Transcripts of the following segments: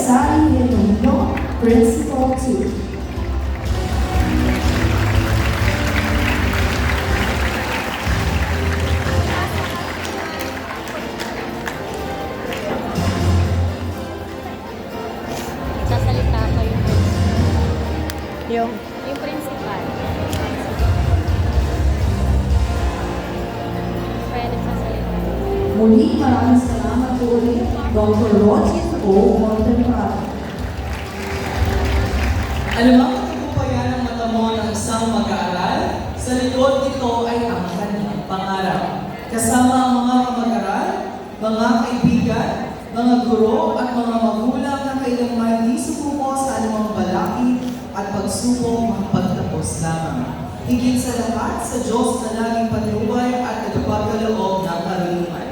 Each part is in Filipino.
Sally Genuino, Principal 2. Sasalita pa Yung yung principal. Pwede sasalita. Muli, maraming salamat po ulit, Dr. Roger O. Montemprado. Ano ba ang katipupayan ng mata mo ng isang mag-aaral? Sa likod nito ay ang kanyang pangarap. Kasama ang mga kamag-aral, mga kaibigan, mga guro at mga magulang na kailanman hindi sumuko sa anumang balakid at pagsubok makapagtapos lamang. Higit sa lahat sa Diyos na laging patnubay at nagpapaloob ng karunungan.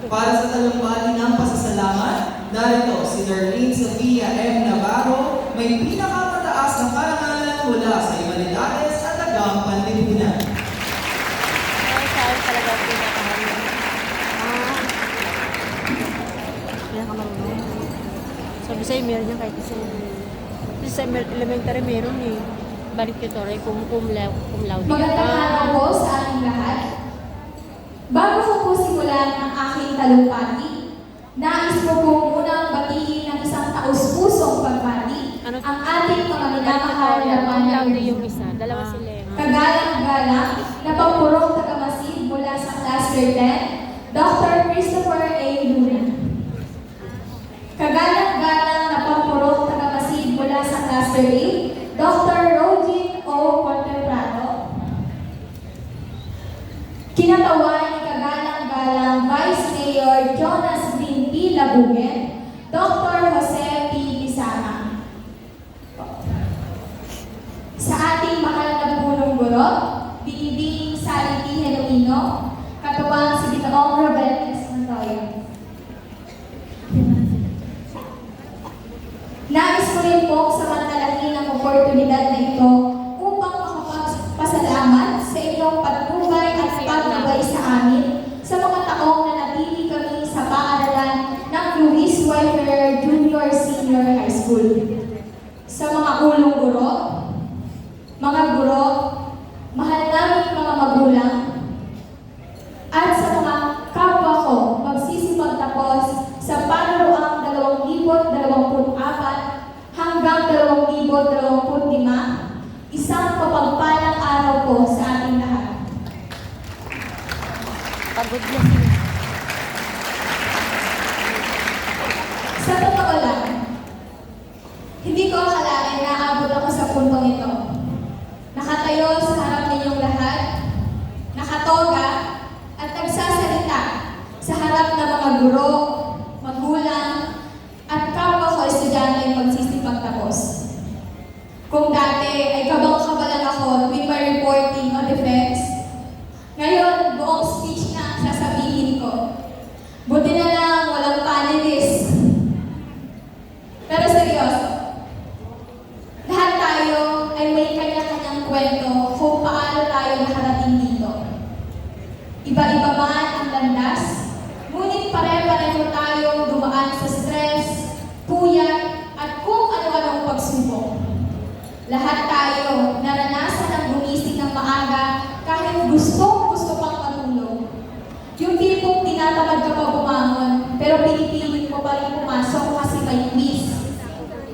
Para sa talumpati ng pasasalamat, narito si Darlene Sofia M. Navarro, may pinakamataas na karangalan mula sa Humanidades at tagang Panlipunan. Ay, saan talaga ang pinakaharap? pinakamarunong. Sabi sa'yo, meron yan kahit isa. Kasi sa elementary meron eh. Balik ko to, rin cum laude. Magandang araw po sa ating lahat. Bago ko po simulan ang aking talumpati, nais ko po munang batiin ng isang taus-pusong pagbati Ano? ang ating mga minamahal na Cum laude mga yung isa. Dalawa sila eh. kagalang-galang na pampurong tagamasid mula sa Cluster 10, Dr. Christopher A. Luna. Kagalang-galang na pampurong tagamasid mula sa Cluster 8, Dr. Roger O. Montemprado. Kinatawan ni kagalang-galang Vice Mayor Jonas Green P. Labugen, Dr. Jose P. Lizana. Sa ating mahal na punong guro, Binibining Sally P. Genuino, katuwang si Ginoong Robert S. Montoya. Nais ko rin pong samantalahin ang oportunidad na ito upang makapagpasalamat sa inyong patnubay at pagtubay sa amin sa mga taong nanatili kami sa paaralan ng Luis Y. Ferrer Junior Senior High School. Sa mga ulong guro, mga guro, mahal namin mga magulang, at sa mga kapwa ko magsisipagtapos sa panuroang 2024 hanggang 2025, isang kapagpalang araw po sa ating lahat. Pagod na sila. Sa totoo lang, hindi ko akalain na aabot ako sa puntong ito. Nakatayo sa harap ninyong lahat, nakatoga, at nagsasalita sa harap ng mga guro, magulang, at kapwa ko estudyante magsisipagtapos. Kung dati ay kabang-kabalan ako tuwing may reporting o defense, ngayon buong speech na ang sasabihin ko. Buti na lang walang panelist. Pero seryoso, lahat tayo ay may kanya-kanyang kwento kung paano tayo nakarating dito. Iba-iba man ang landas, ngunit pare-pareho tayong dumaan sa stress, puyat, at kung ano-anong pagsubok. Lahat tayo